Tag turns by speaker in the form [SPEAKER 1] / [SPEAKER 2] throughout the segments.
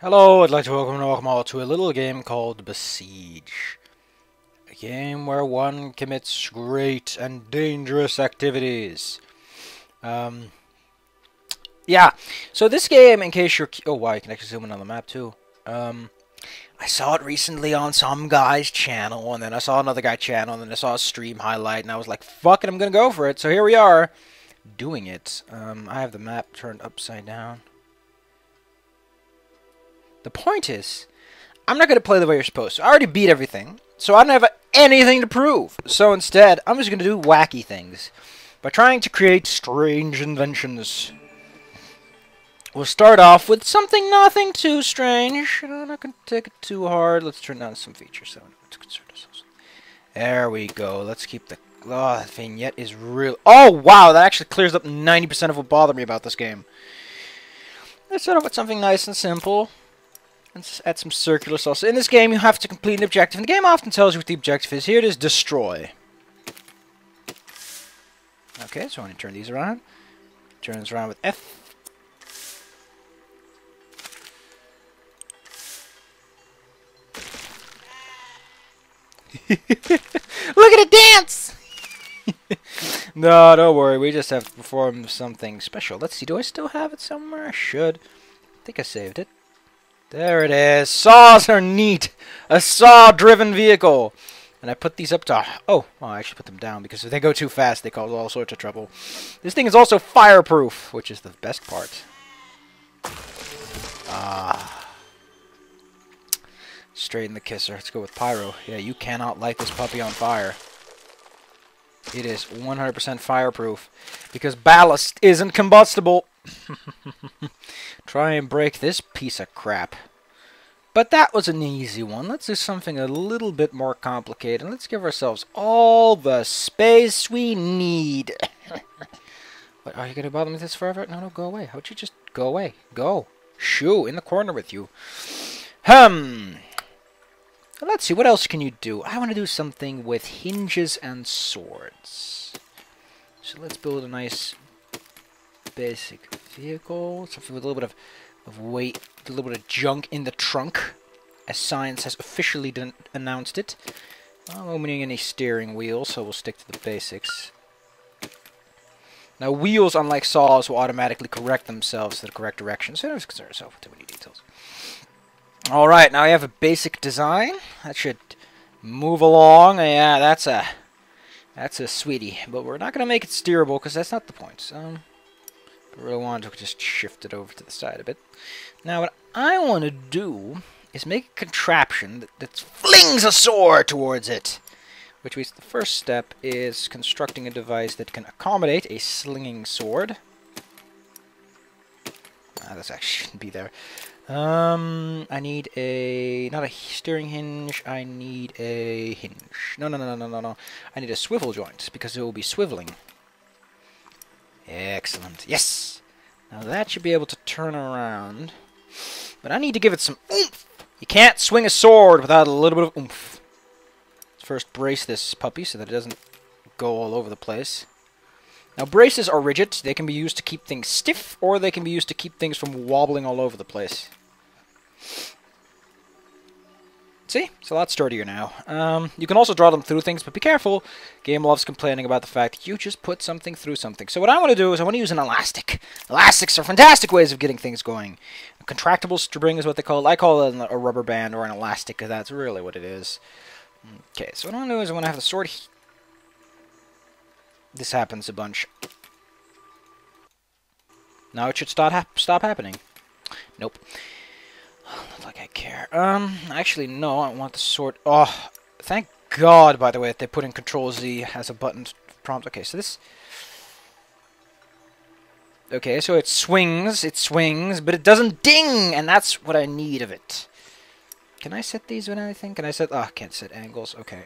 [SPEAKER 1] Hello, I'd like to welcome all to a little game called Besiege. A game where one commits great and dangerous activities. Yeah, so this game, in case you're... Oh, wow, you can actually zoom in on the map, too. I saw it recently on some guy's channel, and then I saw another guy's channel, and then I saw a stream highlight, and I was like, fuck it, I'm gonna go for it. So here we are, doing it. I have the map turned upside down. The point is, I'm not going to play the way you're supposed to. I already beat everything, so I don't have anything to prove. So instead, I'm just going to do wacky things by trying to create strange inventions. We'll start off with something nothing too strange. I'm not going to take it too hard. Let's turn down some features. So let's concern ourselves. There we go. Let's keep the... Oh, that vignette is real... Oh, wow! That actually clears up 90% of what bothered me about this game. Let's start off with something nice and simple. Let's add some circular sauce. In this game, you have to complete an objective, and the game often tells you what the objective is. Here it is, destroy. Okay, so I want to turn these around. Turn this around with F. Look at it dance! No, don't worry. We just have to perform something special. Let's see. Do I still have it somewhere? I should. I think I saved it. There it is. Saws are neat. A saw-driven vehicle. And I put these up to... Oh, well, I actually put them down because if they go too fast, they cause all sorts of trouble. This thing is also fireproof, which is the best part. Straighten the kisser. Let's go with pyro. Yeah, you cannot light this puppy on fire. It is 100% fireproof because ballast isn't combustible. Try and break this piece of crap. But that was an easy one. Let's do something a little bit more complicated. Let's give ourselves all the space we need. What, are you going to bother me with this forever? No, go away. How would you just go away? Go. Shoo, in the corner with you. Let's see, what else can you do? I want to do something with hinges and swords. So let's build a nice basic vehicle. Something with a little bit of weight, a little bit of junk in the trunk, as science has officially announced it. I'm opening any steering wheel, so we'll stick to the basics. Now, wheels, unlike saws, will automatically correct themselves to the correct direction, so don't concern yourself with too many details. Alright, now I have a basic design. That should move along. Yeah, that's a sweetie. But we're not going to make it steerable, because that's not the point. I really want to just shift it over to the side a bit. Now, what I want to do is make a contraption that flings a sword towards it. Which means the first step is constructing a device that can accommodate a slinging sword. That actually shouldn't be there. I need not a steering hinge, I need a hinge. No. I need a swivel joint, because it will be swiveling. Excellent. Yes! Now that should be able to turn around. But I need to give it some oomph! You can't swing a sword without a little bit of oomph. Let's first brace this puppy so that it doesn't go all over the place. Now, braces are rigid. They can be used to keep things stiff, or they can be used to keep things from wobbling all over the place. See? It's a lot sturdier now. You can also draw them through things, but be careful. Game loves complaining about the fact that you just put something through something. So what I want to do is I want to use an elastic. Elastics are fantastic ways of getting things going. A contractible string is what they call it. I call it a rubber band or an elastic, because that's really what it is. Okay, so what I want to do is I want to have the sword... This happens a bunch. Now it should stop happening. Nope. Not like I care. Actually, no, I want the sword... Oh, thank God, by the way, that they put in Control-Z as a button prompt. Okay, so this... Okay, so it swings, but it doesn't ding, and that's what I need of it. Can I set these with anything? Can I set... Oh, I can't set angles. Okay,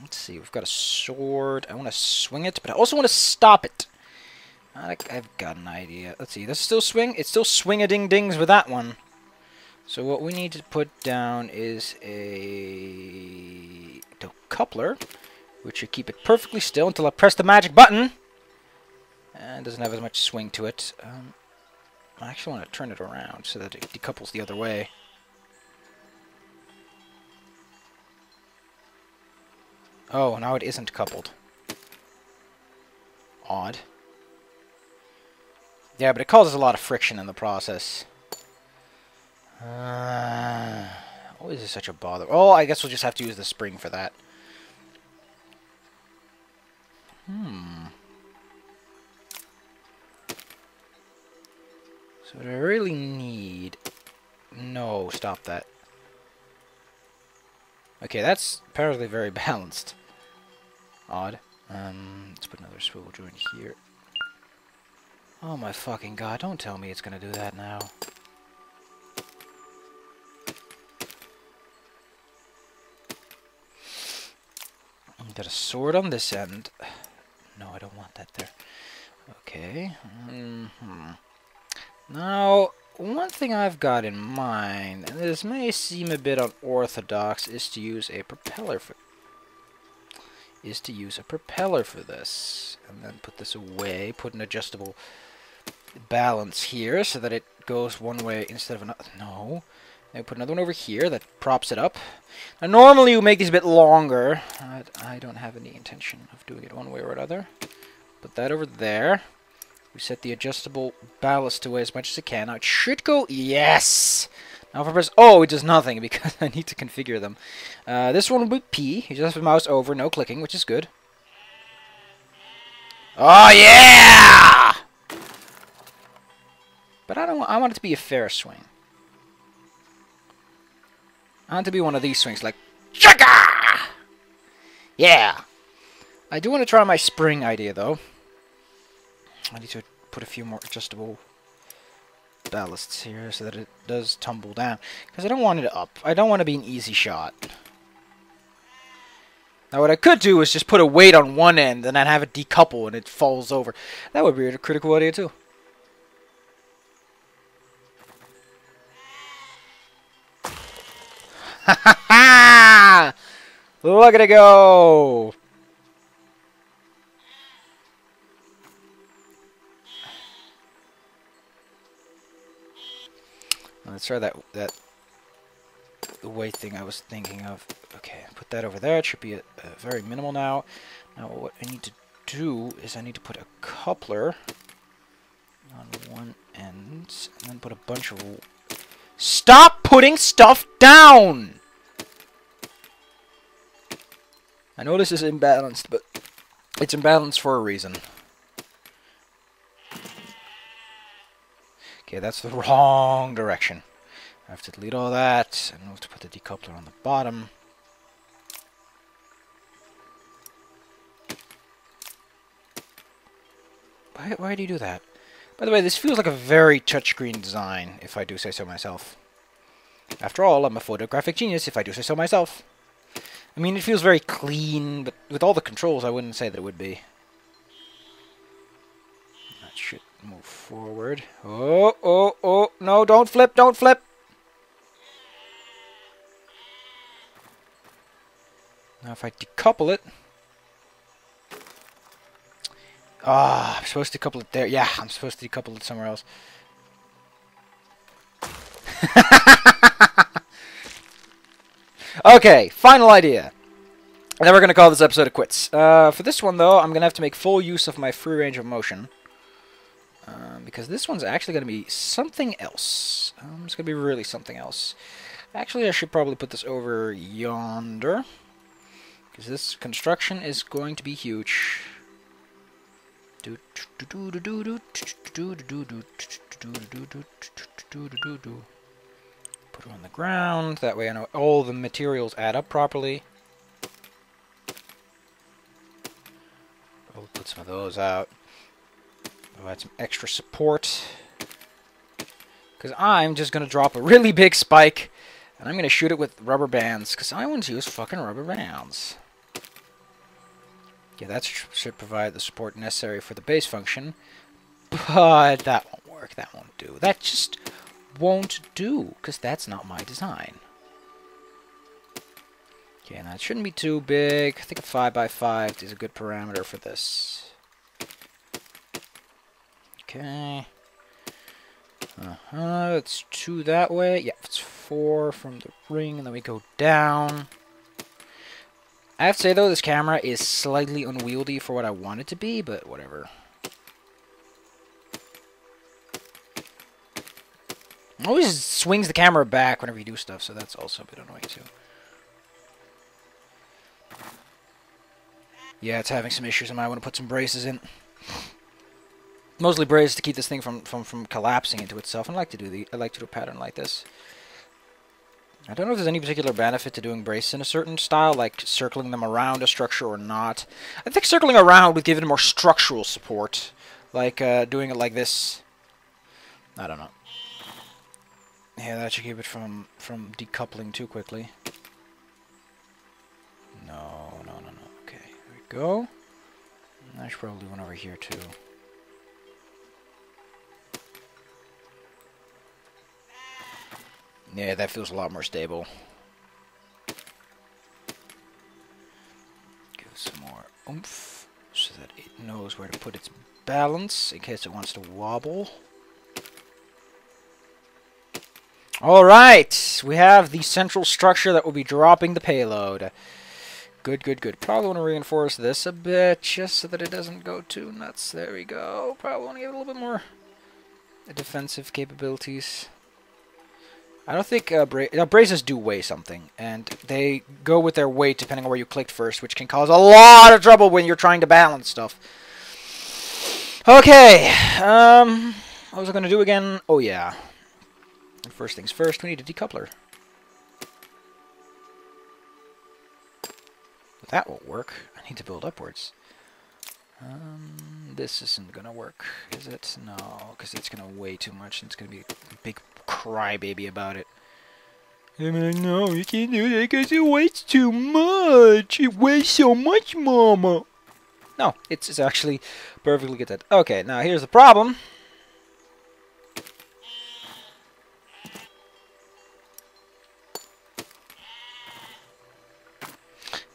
[SPEAKER 1] Let's see, we've got a sword. I want to swing it, but I also want to stop it. I've got an idea. Let's see, does it still swing? It still swing-a-ding-dings with that one. So what we need to put down is a coupler, which should keep it perfectly still until I press the magic button. and doesn't have as much swing to it. I actually want to turn it around so that it decouples the other way. Oh, now it isn't coupled. Odd. Yeah, but it causes a lot of friction in the process. Always is such a bother. Oh, I guess we'll just have to use the spring for that. So what I really need... No, stop that. Okay, that's apparently very balanced. Odd. Let's put another swivel joint here. Oh my fucking god, don't tell me it's gonna do that now. Got a sword on this end. No, I don't want that there. Okay. Now, one thing I've got in mind, and this may seem a bit unorthodox, is to use a propeller for this. And then put this away, put an adjustable balance here so that it goes one way instead of another. No. Then put another one over here that props it up. Now normally you make these a bit longer. I don't have any intention of doing it one way or another. Put that over there. We set the adjustable ballast away as much as it can. Now it should go... Yes! Now if I press... Oh, it does nothing because I need to configure them. This one will be P. You just have the mouse over, no clicking, which is good. Oh, yeah! But I want it to be a fair swing. I want it to be one of these swings, like... Chugga! Yeah! I do want to try my spring idea, though. I need to put a few more adjustable ballasts here so that it does tumble down. Because I don't want it up. I don't want to be an easy shot. Now what I could do is just put a weight on one end and then have it decouple and it falls over. That would be a critical idea too. Ha ha ha! Look at it go! Let's try that the weight thing I was thinking of. Okay, put that over there. It should be very minimal now. Now what I need to do is I need to put a coupler on one end, and then put a bunch of... Stop putting stuff down! I know this is imbalanced, but it's imbalanced for a reason. Okay, that's the wrong direction. I have to delete all that, and we'll have to put the decoupler on the bottom. Why do you do that? By the way, this feels like a very touchscreen design, if I do say so myself. After all, I'm a photographic genius, if I do say so myself. I mean, it feels very clean, but with all the controls, I wouldn't say that it would be. That should move forward. Oh, oh, oh, no, don't flip, don't flip! Now if I decouple it... Ah, I'm supposed to decouple it there. Yeah, I'm supposed to decouple it somewhere else. Okay, final idea. And then we're going to call this episode a quits. For this one, though, I'm going to have to make full use of my free range of motion. Because this one's actually going to be something else. It's going to be really something else. Actually, I should probably put this over yonder. Because this construction is going to be huge. Put it on the ground. That way I know all the materials add up properly. I'll put some of those out. I'll add some extra support. Because I'm just going to drop a really big spike. And I'm going to shoot it with rubber bands. Because I want to use fucking rubber bands. Yeah, that should provide the support necessary for the base function. But that won't work. That won't do. That just won't do. Because that's not my design. Okay, now it shouldn't be too big. I think a 5x5 is a good parameter for this. Okay. It's 2 that way. Yeah, it's 4 from the ring, and then we go down. I have to say, though, this camera is slightly unwieldy for what I want it to be, but whatever. It always swings the camera back whenever you do stuff, so that's also a bit annoying, too. Yeah, it's having some issues. I might want to put some braces in. Mostly braces to keep this thing from collapsing into itself. I like to do a pattern like this. I don't know if there's any particular benefit to doing braces in a certain style, like circling them around a structure or not. I think circling around would give it more structural support, like doing it like this. I don't know. Yeah, that should keep it from decoupling too quickly. No. Okay, there we go. I should probably do one over here too. Yeah, that feels a lot more stable. Give it some more oomph so that it knows where to put its balance in case it wants to wobble. Alright, we have the central structure that will be dropping the payload. Good. Probably want to reinforce this a bit just so that it doesn't go too nuts. There we go. Probably want to give it a little bit more defensive capabilities. I don't think braces do weigh something, and they go with their weight depending on where you clicked first, which can cause a lot of trouble when you're trying to balance stuff. Okay, what was I going to do again? Oh yeah, first things first, we need a decoupler. But that won't work. I need to build upwards. This isn't going to work, is it? No, because it's going to weigh too much, and it's going to be a big crybaby about it. I'm like, no, you can't do that because it weighs too much. It weighs so much, Mama. No, it's actually perfectly good. That. Okay, now here's the problem.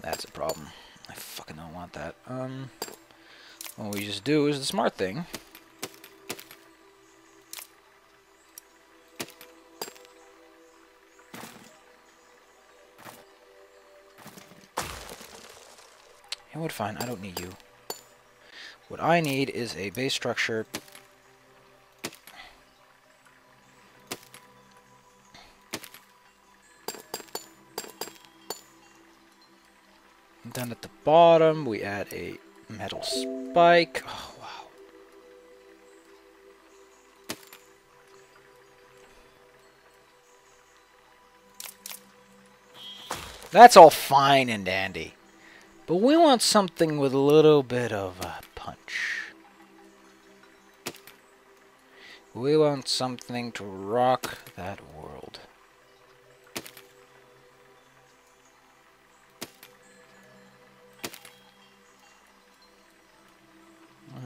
[SPEAKER 1] That's a problem. I fucking don't want that. What we just do is the smart thing. You know what, fine, I don't need you. What I need is a base structure. And then at the bottom, we add a metal spike. Oh, wow. That's all fine and dandy. But we want something with a little bit of a punch. We want something to rock that world.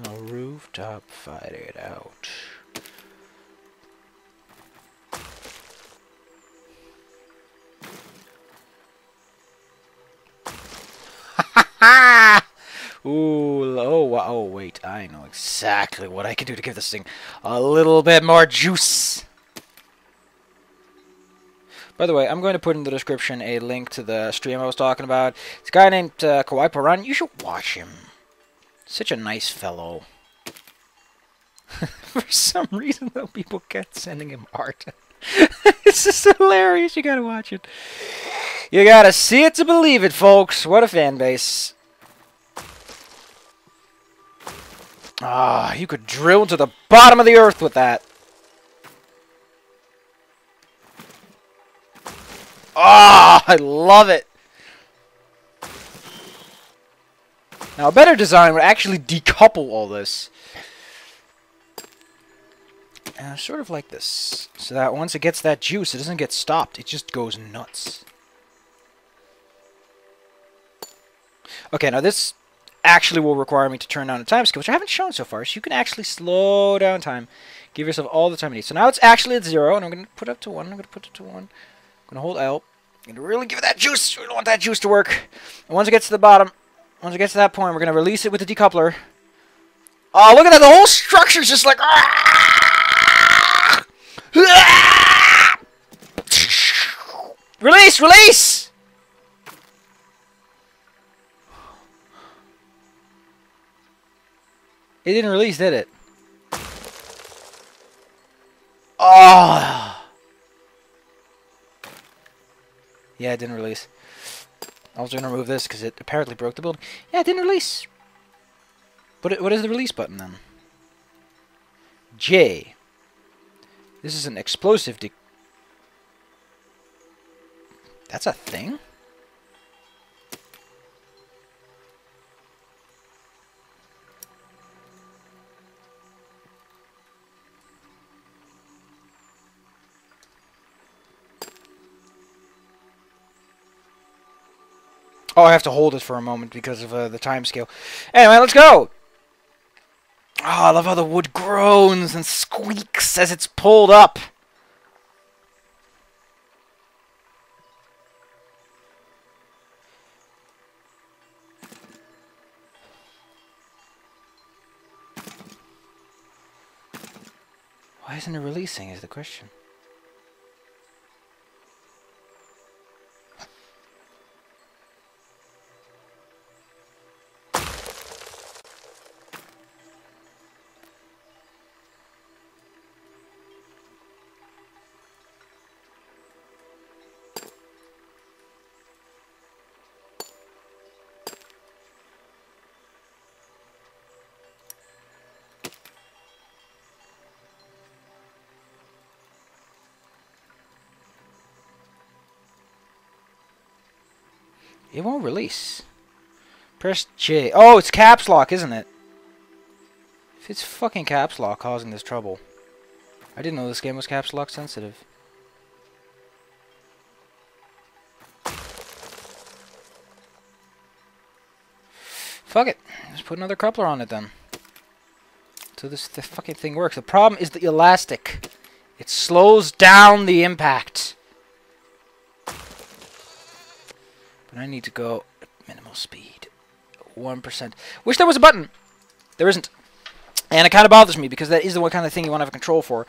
[SPEAKER 1] A rooftop, fight it out. Ooh, oh, wait, I know exactly what I can do to give this thing a little bit more juice. By the way, I'm going to put in the description a link to the stream I was talking about. It's a guy named Kawaii Paran. You should watch him. Such a nice fellow. For some reason, though, people kept sending him art. It's just hilarious. You gotta watch it. You gotta see it to believe it, folks. What a fan base. Ah, you could drill to the bottom of the earth with that. Ah, I love it. Now, a better design would actually decouple all this. Sort of like this. So that once it gets that juice, it doesn't get stopped. It just goes nuts. Okay, now this actually will require me to turn down the time scale, which I haven't shown so far. So you can actually slow down time. Give yourself all the time you need. So now it's actually at 0, and I'm going to put it up to 1. I'm going to put it to 1. I'm going to hold L. I'm going to really give it that juice. We don't want that juice to work. And once it gets to the bottom, once it gets to that point, we're going to release it with the decoupler. Oh, look at that! The whole structure's just like. Ah! Ah! Release! Release! It didn't release, did it? Oh. Yeah, it didn't release. I was going to remove this because it apparently broke the building. Yeah, it didn't release. But what is the release button then? J. This is an explosive. That's a thing? Oh, I have to hold it for a moment because of the time scale. Anyway, let's go! Oh, I love how the wood groans and squeaks as it's pulled up. Why isn't it releasing is the question. It won't release. Press J. Oh, it's caps lock, isn't it? If it's fucking caps lock causing this trouble. I didn't know this game was caps lock sensitive. Fuck it. Just put another coupler on it then. So the fucking thing works. The problem is the elastic. It slows down the impact. But I need to go at minimal speed. 1%. Wish there was a button. There isn't. And it kind of bothers me because that is the one kind of thing you want to have a control for.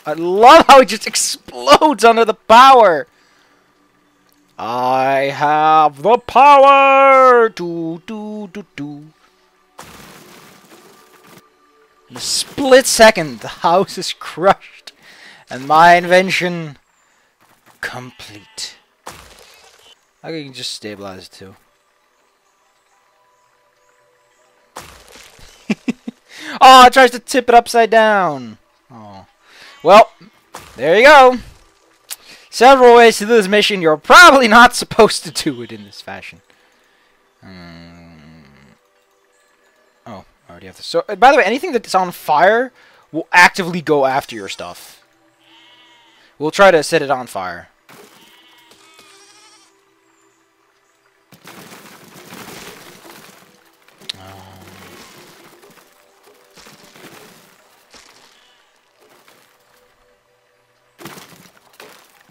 [SPEAKER 1] I love how it just explodes under the power. I have the power. In a split second, the house is crushed, and my invention complete. I can just stabilize it too. Oh, it tries to tip it upside down. Oh, well, there you go. Several ways to do this mission. You're probably not supposed to do it in this fashion. Oh, I already have this. So, by the way, anything that's on fire will actively go after your stuff. We'll try to set it on fire.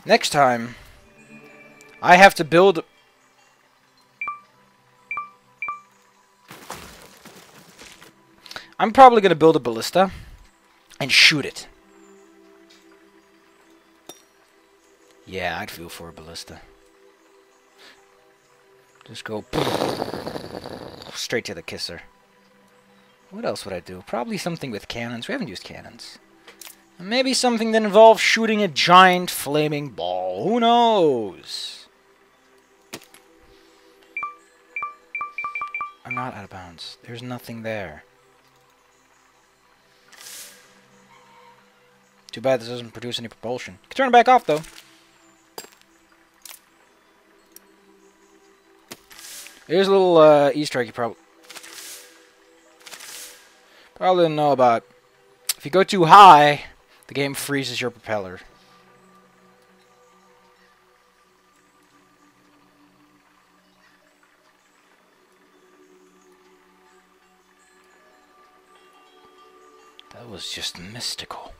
[SPEAKER 1] Next time, I have to build... I'm probably going to build a ballista and shoot it. Yeah, I'd feel for a ballista. Just go straight to the kisser. What else would I do? Probably something with cannons. We haven't used cannons. Maybe something that involves shooting a giant flaming ball. Who knows? I'm not out of bounds. There's nothing there. Too bad this doesn't produce any propulsion. You can turn it back off, though. Here's a little Easter egg you probably didn't know about. If you go too high, the game freezes your propeller. That was just mystical.